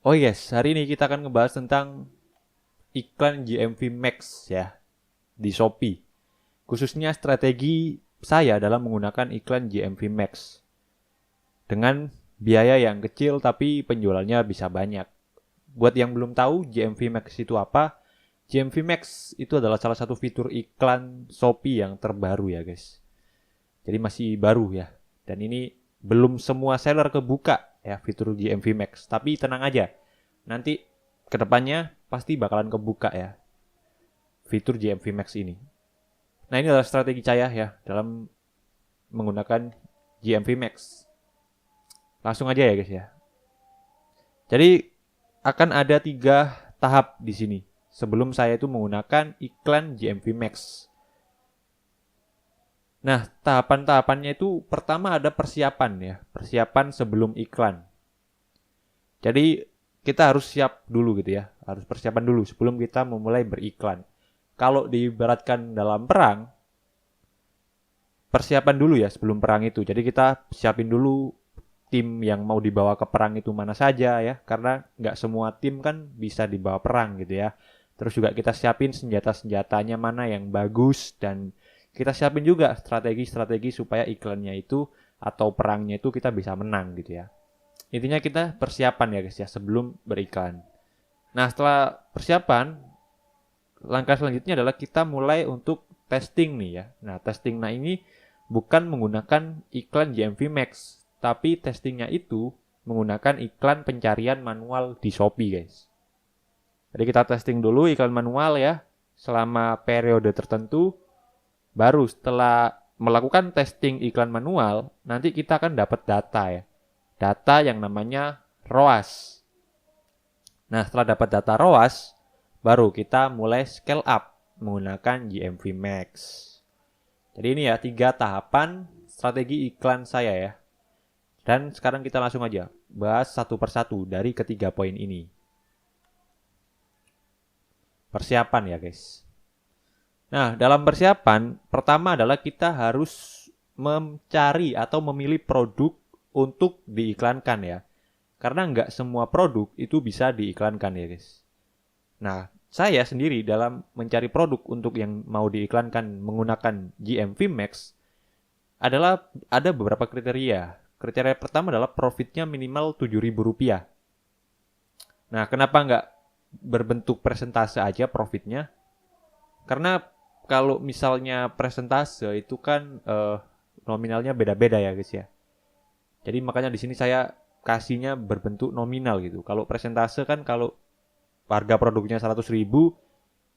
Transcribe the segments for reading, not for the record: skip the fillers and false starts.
Oh yes, hari ini kita akan ngebahas tentang iklan GMV Max ya di Shopee. Khususnya strategi saya dalam menggunakan iklan GMV Max. Dengan biaya yang kecil tapi penjualannya bisa banyak. Buat yang belum tahu GMV Max itu apa, GMV Max itu adalah salah satu fitur iklan Shopee yang terbaru ya guys. Jadi masih baru ya. Dan ini belum semua seller kebuka ya fitur GMV Max. Tapi tenang aja, nanti kedepannya pasti bakalan kebuka ya fitur GMV Max ini. Nah ini adalah strategi saya ya dalam menggunakan GMV Max. Langsung aja ya guys ya. Jadi akan ada 3 tahap di sini sebelum saya itu menggunakan iklan GMV Max. Nah tahapan-tahapannya itu pertama ada persiapan ya, persiapan sebelum iklan. Jadi kita harus siap dulu gitu ya, harus persiapan dulu sebelum kita memulai beriklan. Kalau diibaratkan dalam perang, persiapan dulu ya sebelum perang itu. Jadi kita siapin dulu tim yang mau dibawa ke perang itu mana saja ya, karena nggak semua tim kan bisa dibawa perang gitu ya. Terus juga kita siapin senjata-senjatanya mana yang bagus, dan kita siapin juga strategi-strategi supaya iklannya itu atau perangnya itu kita bisa menang gitu ya. Intinya kita persiapan ya guys ya sebelum beriklan. Nah setelah persiapan, langkah selanjutnya adalah kita mulai untuk testing nih ya. Nah testing ini bukan menggunakan iklan GMV Max, tapi testingnya itu menggunakan iklan pencarian manual di Shopee guys. Jadi kita testing dulu iklan manual ya selama periode tertentu. Baru setelah melakukan testing iklan manual, nanti kita akan dapat data ya. Data yang namanya ROAS. Nah setelah dapat data ROAS, baru kita mulai scale up menggunakan GMV Max. Jadi ini ya 3 tahapan strategi iklan saya ya. Dan sekarang kita langsung aja bahas satu persatu dari ketiga poin ini. Persiapan ya guys. Nah dalam persiapan, pertama adalah kita harus mencari atau memilih produk untuk diiklankan ya. Karena nggak semua produk itu bisa diiklankan ya guys. Nah, saya sendiri dalam mencari produk untuk yang mau diiklankan menggunakan GMV Max adalah ada beberapa kriteria. Kriteria pertama adalah profitnya minimal Rp7.000. Nah, kenapa nggak berbentuk persentase aja profitnya? Karena kalau misalnya persentase itu kan nominalnya beda-beda ya guys ya. Jadi makanya di sini saya kasihnya berbentuk nominal gitu. Kalau persentase kan kalau harga produknya 100.000,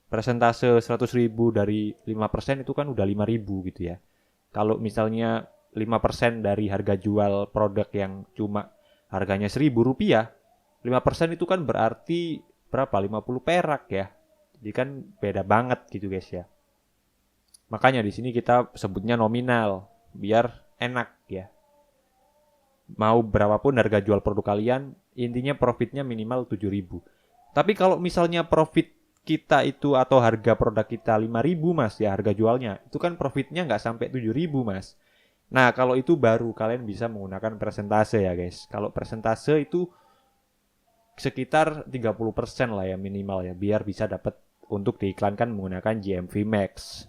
persentase 100.000 dari 5% itu kan udah 5.000 gitu ya. Kalau misalnya 5% dari harga jual produk yang cuma harganya Rp1.000, 5% itu kan berarti berapa? 50 perak ya. Jadi kan beda banget gitu guys ya. Makanya di sini kita sebutnya nominal biar enak ya. Mau berapapun harga jual produk kalian, intinya profitnya minimal 7.000. Tapi kalau misalnya profit kita itu atau harga produk kita 5.000 mas ya harga jualnya, itu kan profitnya nggak sampai 7.000 mas. Nah kalau itu baru kalian bisa menggunakan persentase ya guys. Kalau persentase itu sekitar 30% lah ya minimal ya, biar bisa dapat untuk diiklankan menggunakan GMV Max.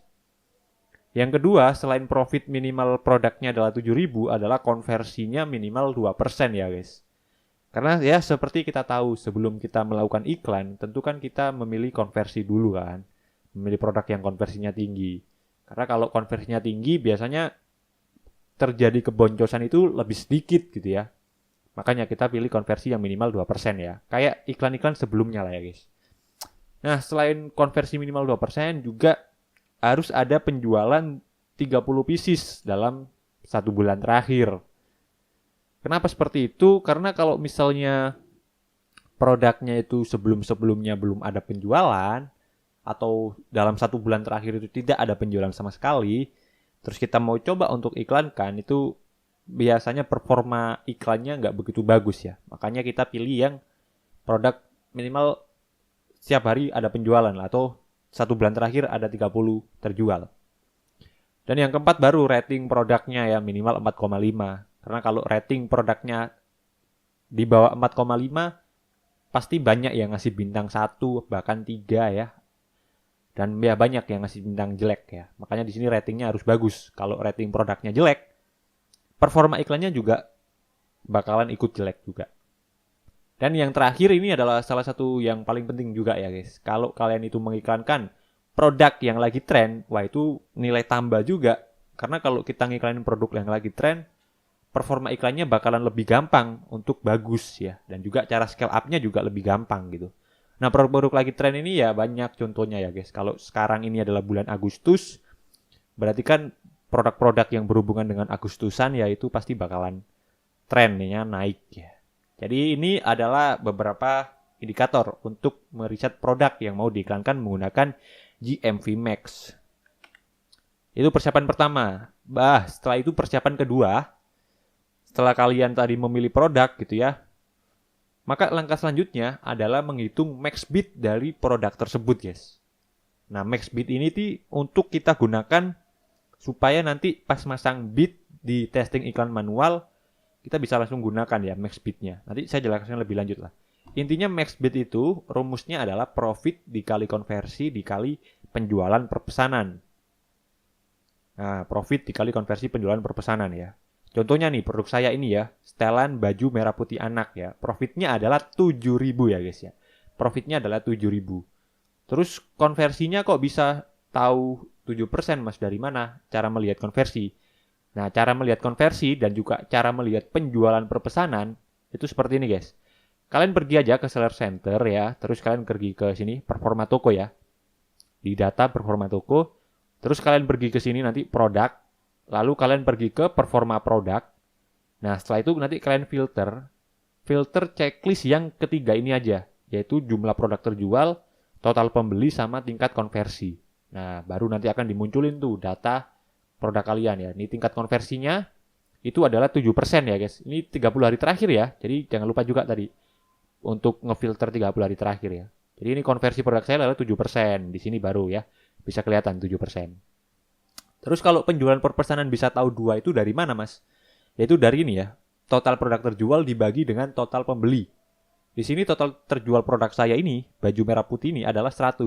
Yang kedua, selain profit minimal produknya adalah 7.000, adalah konversinya minimal 2% ya guys. Karena ya seperti kita tahu sebelum kita melakukan iklan, tentu kan kita memilih konversi dulu kan. Memilih produk yang konversinya tinggi. Karena kalau konversinya tinggi biasanya terjadi keboncosan itu lebih sedikit gitu ya. Makanya kita pilih konversi yang minimal 2% ya. Kayak iklan-iklan sebelumnya lah ya guys. Nah selain konversi minimal 2%, juga harus ada penjualan 30 pieces dalam 1 bulan terakhir. Kenapa seperti itu? Karena kalau misalnya produknya itu sebelum-sebelumnya belum ada penjualan, atau dalam 1 bulan terakhir itu tidak ada penjualan sama sekali, terus kita mau coba untuk iklankan, itu biasanya performa iklannya nggak begitu bagus ya. Makanya kita pilih yang produk minimal setiap hari ada penjualan atau 1 bulan terakhir ada 30 terjual. Dan yang keempat baru rating produknya ya minimal 4,5. Karena kalau rating produknya di bawah 4,5 pasti banyak yang ngasih bintang 1 bahkan 3 ya. Dan ya banyak yang ngasih bintang jelek ya. Makanya di sini ratingnya harus bagus. Kalau rating produknya jelek, performa iklannya juga bakalan ikut jelek juga. Dan yang terakhir ini adalah salah satu yang paling penting juga ya guys. Kalau kalian itu mengiklankan produk yang lagi tren, wah itu nilai tambah juga. Karena kalau kita ngiklanin produk yang lagi tren, performa iklannya bakalan lebih gampang untuk bagus ya. Dan juga cara scale up-nya juga lebih gampang gitu. Nah produk-produk lagi tren ini ya banyak contohnya ya guys. Kalau sekarang ini adalah bulan Agustus, berarti kan produk-produk yang berhubungan dengan Agustusan ya itu pasti bakalan trennya naik ya. Jadi ini adalah beberapa indikator untuk meriset produk yang mau diiklankan menggunakan GMV Max. Itu persiapan pertama. Setelah itu persiapan kedua, setelah kalian tadi memilih produk gitu ya, maka langkah selanjutnya adalah menghitung max bid dari produk tersebut guys. Nah max bid ini untuk kita gunakan supaya nanti pas masang bid di testing iklan manual, kita bisa langsung gunakan ya max bid-nya. Nanti saya jelaskan lebih lanjut lah. Intinya max bid itu rumusnya adalah profit dikali konversi dikali penjualan per pesanan. Nah, profit dikali konversi penjualan per pesanan ya. Contohnya nih produk saya ini ya, setelan baju merah putih anak ya. Profitnya adalah 7.000 ya guys ya. Profitnya adalah 7.000. Terus konversinya kok bisa tahu 7% Mas dari mana? Cara melihat konversi. Nah, cara melihat konversi dan juga cara melihat penjualan per pesanan itu seperti ini, guys. Kalian pergi aja ke seller center ya, terus kalian pergi ke sini performa toko ya. Di data performa toko, terus kalian pergi ke sini nanti produk, lalu kalian pergi ke performa produk. Nah, setelah itu nanti kalian filter checklist yang ketiga ini aja, yaitu jumlah produk terjual, total pembeli sama tingkat konversi. Nah, baru nanti akan dimunculin tuh data produk kalian ya. Ini tingkat konversinya itu adalah 7% ya guys. Ini 30 hari terakhir ya. Jadi jangan lupa juga tadi untuk ngefilter 30 hari terakhir ya. Jadi ini konversi produk saya adalah 7%. Di sini baru ya. Bisa kelihatan 7%. Terus kalau penjualan per pesanan bisa tahu 2 itu dari mana Mas? Yaitu dari ini ya. Total produk terjual dibagi dengan total pembeli. Di sini total terjual produk saya ini, baju merah putih ini adalah 100.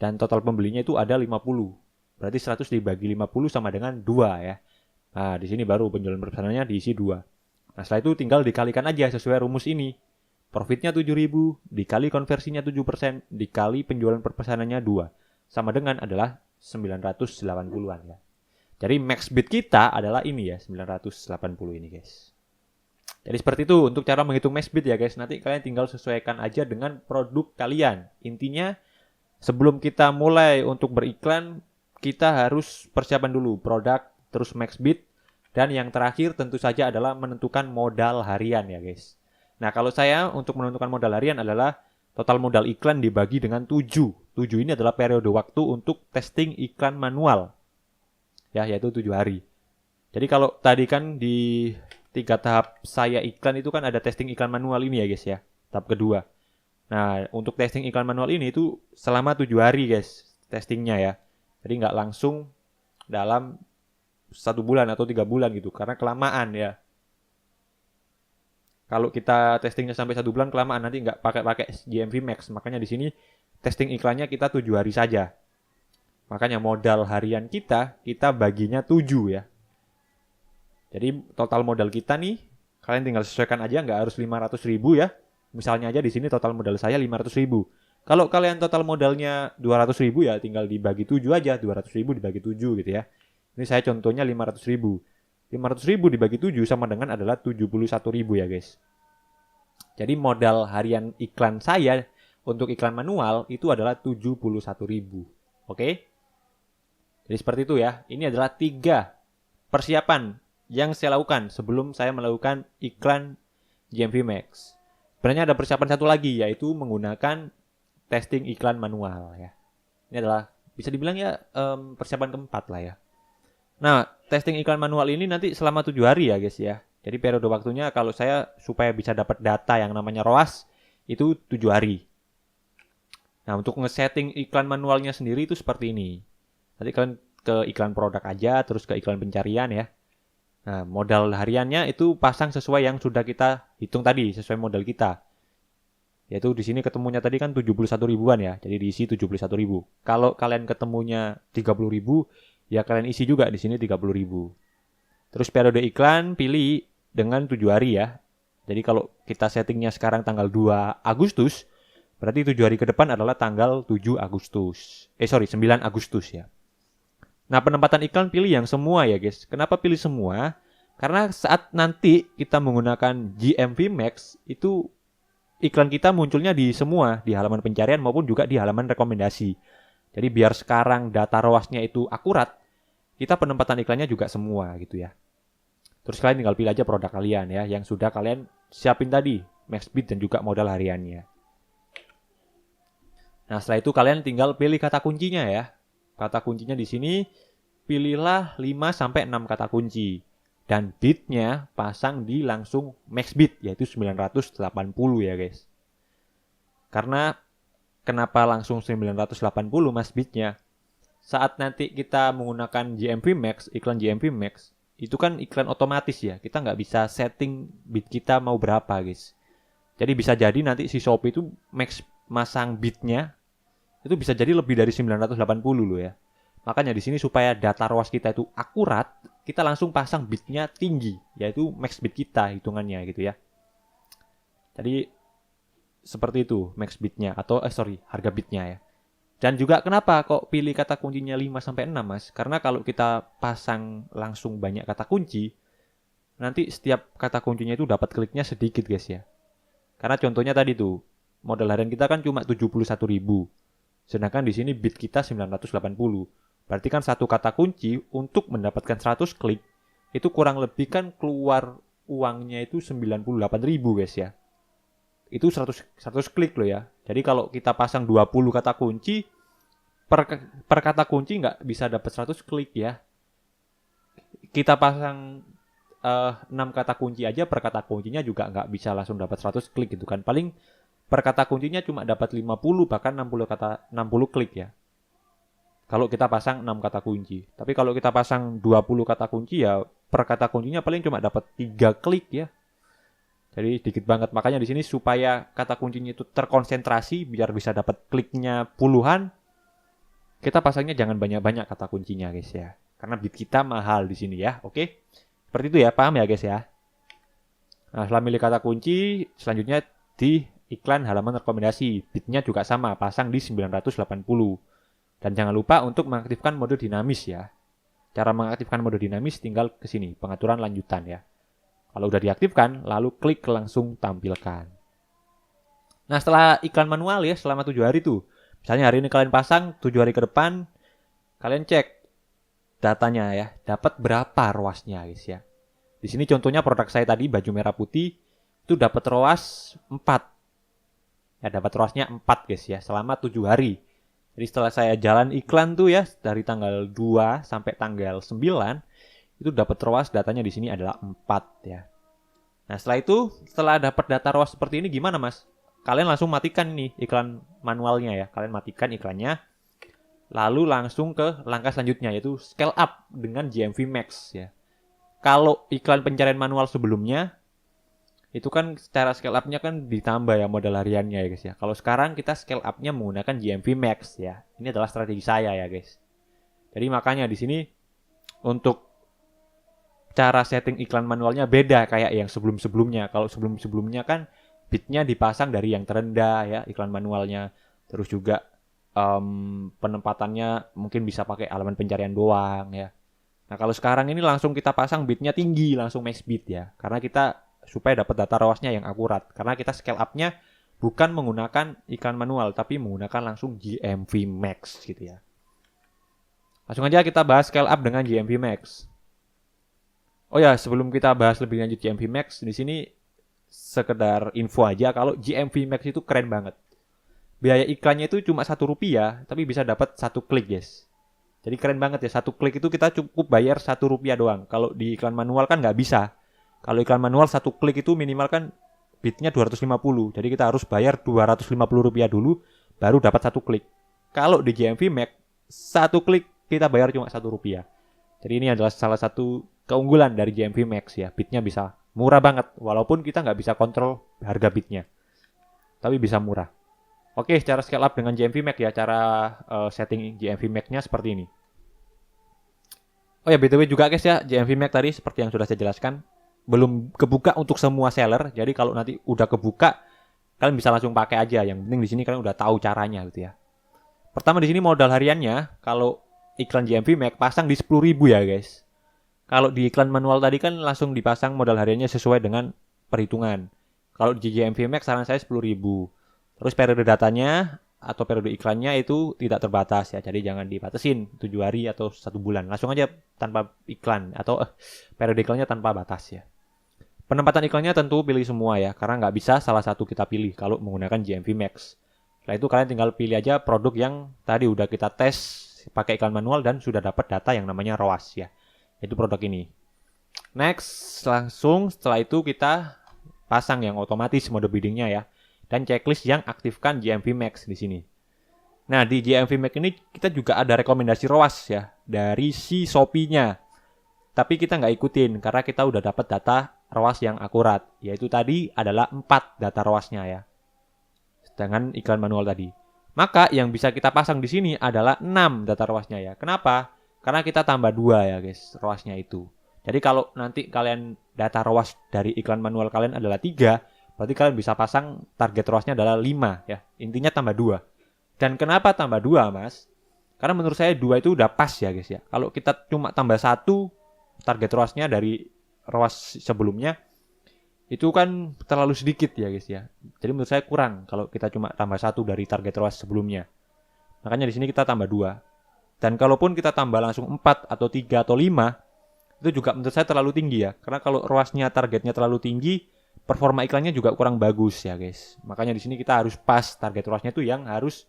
Dan total pembelinya itu ada 50. Berarti 100 dibagi 50 sama dengan 2 ya. Nah, di sini baru penjualan per pesanannya diisi 2. Nah, setelah itu tinggal dikalikan aja sesuai rumus ini. Profitnya 7.000 dikali konversinya 7% dikali penjualan per pesanannya 2. Sama dengan adalah 980-an ya. Jadi max bid kita adalah ini ya, 980 ini guys. Jadi seperti itu untuk cara menghitung max bid ya guys. Nanti kalian tinggal sesuaikan aja dengan produk kalian. Intinya sebelum kita mulai untuk beriklan, kita harus persiapan dulu produk, terus max bid, dan yang terakhir tentu saja adalah menentukan modal harian ya guys. Nah kalau saya untuk menentukan modal harian adalah total modal iklan dibagi dengan 7. 7 ini adalah periode waktu untuk testing iklan manual. Ya, yaitu 7 hari. Jadi kalau tadi kan di 3 tahap saya iklan itu kan ada testing iklan manual ini ya guys ya. Tahap kedua. Nah untuk testing iklan manual ini itu selama 7 hari guys testingnya ya. Jadi nggak langsung dalam 1 bulan atau 3 bulan gitu. Karena kelamaan ya. Kalau kita testingnya sampai 1 bulan kelamaan nanti nggak pakai GMV Max. Makanya di sini testing iklannya kita 7 hari saja. Makanya modal harian kita baginya 7 ya. Jadi total modal kita nih, kalian tinggal sesuaikan aja nggak harus 500.000 ya. Misalnya aja di sini total modal saya 500.000. Kalau kalian total modalnya 200.000 ya tinggal dibagi 7 aja. 200.000 dibagi 7 gitu ya. Ini saya contohnya 500.000. 500.000 dibagi 7 sama dengan adalah 71.000 ya guys. Jadi modal harian iklan saya untuk iklan manual itu adalah 71.000. Oke? Jadi seperti itu ya. Ini adalah 3 persiapan yang saya lakukan sebelum saya melakukan iklan GMV Max. Sebenarnya ada persiapan satu lagi yaitu menggunakan testing iklan manual ya. Ini adalah bisa dibilang ya persiapan keempat lah ya. Nah, testing iklan manual ini nanti selama 7 hari ya guys ya. Jadi periode waktunya kalau saya supaya bisa dapat data yang namanya ROAS itu 7 hari. Nah, untuk nge-setting iklan manualnya sendiri itu seperti ini. Nanti kalian ke iklan produk aja, terus ke iklan pencarian ya. Nah, modal hariannya itu pasang sesuai yang sudah kita hitung tadi, sesuai modal kita. Yaitu di sini ketemunya tadi kan 71 ribuan ya. Jadi diisi 71 ribu. Kalau kalian ketemunya 30 ribu, ya kalian isi juga di sini 30 ribu. Terus periode iklan pilih dengan 7 hari ya. Jadi kalau kita settingnya sekarang tanggal 2 Agustus, berarti 7 hari ke depan adalah tanggal 7 Agustus. 9 Agustus ya. Nah, penempatan iklan pilih yang semua ya guys. Kenapa pilih semua? Karena saat nanti kita menggunakan GMV Max, itu iklan kita munculnya di semua, di halaman pencarian maupun juga di halaman rekomendasi. Jadi biar sekarang data ROAS-nya itu akurat, kita penempatan iklannya juga semua gitu ya. Terus kalian tinggal pilih aja produk kalian ya, yang sudah kalian siapin tadi, max bid dan juga modal hariannya. Nah, setelah itu kalian tinggal pilih kata kuncinya ya. Kata kuncinya di sini, pilihlah 5-6 kata kunci. Dan bidnya pasang di langsung max bid, yaitu 980 ya guys. Karena kenapa langsung 980 max bidnya? Saat nanti kita menggunakan GMV Max, iklan GMV Max, itu kan iklan otomatis ya. Kita nggak bisa setting bid kita mau berapa guys. Jadi bisa jadi nanti si Shopee itu max masang bidnya, itu bisa jadi lebih dari 980 loh ya. Makanya di sini supaya data ROAS kita itu akurat, kita langsung pasang bidnya tinggi, yaitu max bid kita hitungannya gitu ya. Jadi seperti itu max bidnya atau harga bidnya ya. Dan juga kenapa kok pilih kata kuncinya 5-6 Mas? Karena kalau kita pasang langsung banyak kata kunci, nanti setiap kata kuncinya itu dapat kliknya sedikit guys ya. Karena contohnya tadi tuh, modal harian kita kan cuma 71 ribu. Sedangkan di sini bid kita 980. Berarti kan satu kata kunci untuk mendapatkan 100 klik, itu kurang lebih kan keluar uangnya itu 98 ribu guys ya. Itu 100 klik loh ya. Jadi kalau kita pasang 20 kata kunci, per kata kunci nggak bisa dapat 100 klik ya. Kita pasang 6 kata kunci aja, per kata kuncinya juga nggak bisa langsung dapat 100 klik gitu kan. Paling per kata kuncinya cuma dapat 50 bahkan 60 klik ya. Kalau kita pasang 6 kata kunci. Tapi kalau kita pasang 20 kata kunci ya per kata kuncinya paling cuma dapat 3 klik ya. Jadi sedikit banget. Makanya di sini supaya kata kuncinya itu terkonsentrasi biar bisa dapat kliknya puluhan, kita pasangnya jangan banyak-banyak kata kuncinya guys ya. Karena bid kita mahal di sini ya. Oke. Seperti itu ya, paham ya guys ya. Nah, setelah milih kata kunci, selanjutnya di iklan halaman rekomendasi. Bidnya juga sama, pasang di 980. Dan jangan lupa untuk mengaktifkan mode dinamis ya. Cara mengaktifkan mode dinamis tinggal ke sini, pengaturan lanjutan ya. Kalau udah diaktifkan, lalu klik langsung tampilkan. Nah, setelah iklan manual ya, selama 7 hari tuh. Misalnya hari ini kalian pasang, 7 hari ke depan, kalian cek datanya ya. Dapat berapa ROAS-nya guys ya. Di sini contohnya produk saya tadi, baju merah putih, itu dapat ROAS 4. Ya, dapat ROAS-nya 4 guys ya, selama 7 hari. Jadi setelah saya jalan iklan tuh ya, dari tanggal 2 sampai tanggal 9, itu dapat ROAS datanya di sini adalah 4 ya. Nah setelah itu, setelah dapat data ROAS seperti ini gimana Mas? Kalian langsung matikan nih iklan manualnya ya. Kalian matikan iklannya, lalu langsung ke langkah selanjutnya yaitu scale up dengan GMV Max ya. Kalau iklan pencarian manual sebelumnya, itu kan secara scale up-nya kan ditambah ya modal hariannya ya guys ya. Kalau sekarang kita scale up-nya menggunakan GMV Max ya. Ini adalah strategi saya ya guys. Jadi makanya di sini untuk cara setting iklan manualnya beda kayak yang sebelum-sebelumnya. Kalau sebelum-sebelumnya kan bidnya dipasang dari yang terendah ya iklan manualnya. Terus juga penempatannya mungkin bisa pakai halaman pencarian doang ya. Nah kalau sekarang ini langsung kita pasang bidnya tinggi, langsung max bid ya. Karena kita supaya dapat data ROAS-nya yang akurat. Karena kita scale up-nya bukan menggunakan iklan manual, tapi menggunakan langsung GMV Max gitu ya. Langsung aja kita bahas scale up dengan GMV Max. Oh ya, sebelum kita bahas lebih lanjut GMV Max, di sini sekedar info aja kalau GMV Max itu keren banget. Biaya iklannya itu cuma Rp1, tapi bisa dapat 1 klik guys. Jadi keren banget ya, 1 klik itu kita cukup bayar Rp1 doang. Kalau di iklan manual kan nggak bisa. Kalau iklan manual 1 klik itu minimal kan bidnya 250. Jadi kita harus bayar Rp250 dulu baru dapat 1 klik. Kalau di GMV Max 1 klik kita bayar cuma Rp1. Jadi ini adalah salah satu keunggulan dari GMV Max ya. Bidnya bisa murah banget walaupun kita nggak bisa kontrol harga bidnya. tapi bisa murah. Oke, cara scale up dengan GMV Max ya, cara setting GMV Max-nya seperti ini. Oh ya, BTW juga guys ya, GMV Max tadi seperti yang sudah saya jelaskan, belum kebuka untuk semua seller. Jadi kalau nanti udah kebuka, kalian bisa langsung pakai aja. Yang penting di sini kalian udah tahu caranya gitu ya. Pertama di sini modal hariannya, kalau iklan GMV Max pasang di 10.000 ya guys. Kalau di iklan manual tadi kan langsung dipasang modal hariannya sesuai dengan perhitungan. Kalau di GMV Max saran saya 10.000. Terus periode datanya atau periode iklannya itu tidak terbatas ya. Jadi jangan dibatasin 7 hari atau 1 bulan. Langsung aja tanpa iklan atau periode iklannya tanpa batas ya. Penempatan iklannya tentu pilih semua ya. Karena nggak bisa salah satu kita pilih kalau menggunakan GMV Max. Setelah itu kalian tinggal pilih aja produk yang tadi udah kita tes pakai iklan manual dan sudah dapat data yang namanya ROAS ya. Itu produk ini. Next, langsung setelah itu kita pasang yang otomatis mode biddingnya ya. Dan checklist yang aktifkan GMV Max di sini. Nah, di GMV Max ini kita juga ada rekomendasi ROAS ya dari si Shopee-nya. Tapi kita nggak ikutin karena kita udah dapat data ROAS yang akurat, yaitu tadi adalah 4 data ROAS-nya ya. Sedangkan iklan manual tadi. Maka yang bisa kita pasang di sini adalah 6 data ROAS-nya ya. Kenapa? Karena kita tambah 2 ya guys, ROAS-nya itu. Jadi kalau nanti kalian data ROAS dari iklan manual kalian adalah 3, berarti kalian bisa pasang target ROAS-nya adalah 5 ya. Intinya tambah 2. Dan kenapa tambah 2 mas? Karena menurut saya 2 itu udah pas ya guys ya. Kalau kita cuma tambah 1 target ROAS-nya dari ROAS sebelumnya, itu kan terlalu sedikit ya guys ya. Jadi menurut saya kurang kalau kita cuma tambah 1 dari target ROAS sebelumnya. Makanya di sini kita tambah 2. Dan kalaupun kita tambah langsung 4 atau 3 atau 5, itu juga menurut saya terlalu tinggi ya. Karena kalau ROAS-nya targetnya terlalu tinggi, performa iklannya juga kurang bagus ya guys. Makanya di sini kita harus pas target ROAS-nya itu yang harus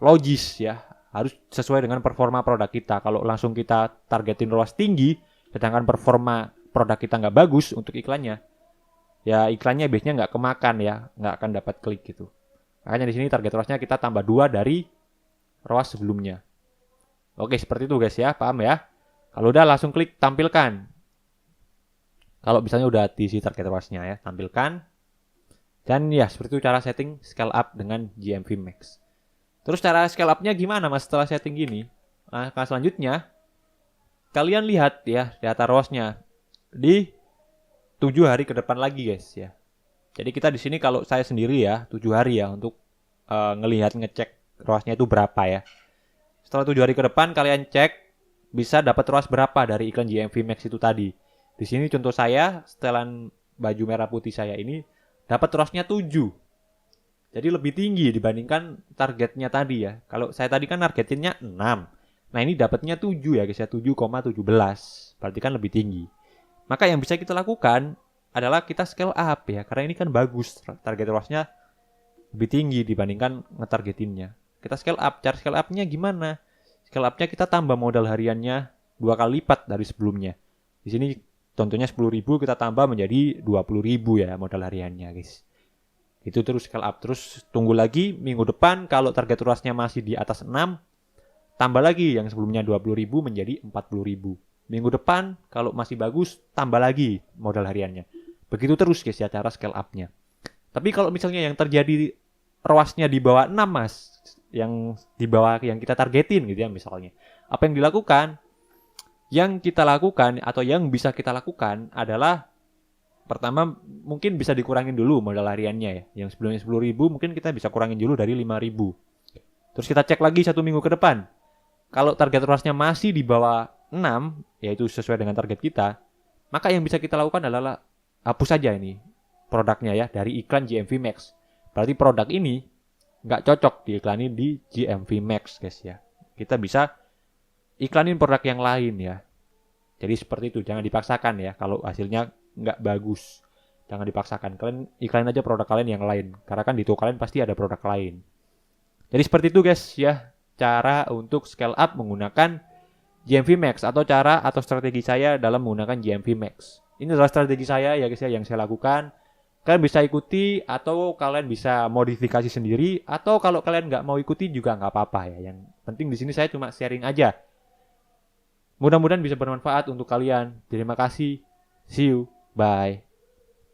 logis ya. Harus sesuai dengan performa produk kita. Kalau langsung kita targetin ROAS tinggi, sedangkan performa produk kita nggak bagus untuk iklannya, ya iklannya biasanya nggak kemakan ya, nggak akan dapat klik gitu. Makanya di sini target ROAS-nya kita tambah 2 dari ROAS sebelumnya. Oke, seperti itu guys ya, paham ya? Kalau udah langsung klik tampilkan. Kalau misalnya udah diisi target ROAS-nya ya, tampilkan. Dan ya, seperti itu cara setting scale up dengan GMV Max. Terus cara scale up-nya gimana mas setelah setting gini? Nah, selanjutnya, kalian lihat ya data ROAS-nya di 7 hari ke depan lagi guys ya. Jadi kita di sini kalau saya sendiri ya, 7 hari ya untuk ngecek ROAS-nya itu berapa ya. Setelah 7 hari ke depan kalian cek bisa dapat ROAS berapa dari iklan GMV Max itu tadi. Di sini contoh saya, setelan baju merah putih saya ini dapat ROAS-nya 7. Jadi lebih tinggi dibandingkan targetnya tadi ya. Kalau saya tadi kan targetinnya 6. Nah, ini dapatnya 7 ya guys ya, 7,17. Berarti kan lebih tinggi. Maka yang bisa kita lakukan adalah kita scale up ya, karena ini kan bagus target ROAS-nya lebih tinggi dibandingkan ngetargetinnya. Kita scale up. Cara scale up-nya gimana? Scale up-nya kita tambah modal hariannya 2 kali lipat dari sebelumnya. Di sini contohnya 10.000 kita tambah menjadi 20.000 ya modal hariannya guys. Itu terus scale up. Terus tunggu lagi minggu depan kalau target ROAS-nya masih di atas 6, tambah lagi yang sebelumnya 20.000 menjadi 40.000. Minggu depan kalau masih bagus tambah lagi modal hariannya. Begitu terus guys ya cara scale up-nya. Tapi kalau misalnya yang terjadi ROAS-nya di bawah 6 mas, yang di bawah yang kita targetin gitu ya misalnya. Apa yang dilakukan? Yang kita lakukan atau yang bisa kita lakukan adalah pertama mungkin bisa dikurangin dulu modal hariannya ya. Yang sebelumnya 10.000 mungkin kita bisa kurangin dulu dari 5.000. Terus kita cek lagi 1 minggu ke depan. Kalau target ROAS-nya masih di bawah 6, yaitu sesuai dengan target kita, maka yang bisa kita lakukan adalah hapus saja ini produknya ya dari iklan GMV Max. Berarti produk ini nggak cocok diiklanin di GMV Max guys ya. Kita bisa iklanin produk yang lain ya. Jadi seperti itu, jangan dipaksakan ya. Kalau hasilnya nggak bagus, jangan dipaksakan. Kalian iklanin aja produk kalian yang lain. Karena kan di toko kalian pasti ada produk lain. Jadi seperti itu guys ya, cara untuk scale up menggunakan GMV Max atau cara atau strategi saya dalam menggunakan GMV Max. Ini adalah strategi saya ya guys ya yang saya lakukan. Kalian bisa ikuti atau kalian bisa modifikasi sendiri, atau kalau kalian nggak mau ikuti juga nggak apa-apa ya. Yang penting di sini saya cuma sharing aja. Mudah-mudahan bisa bermanfaat untuk kalian. Terima kasih. See you. Bye.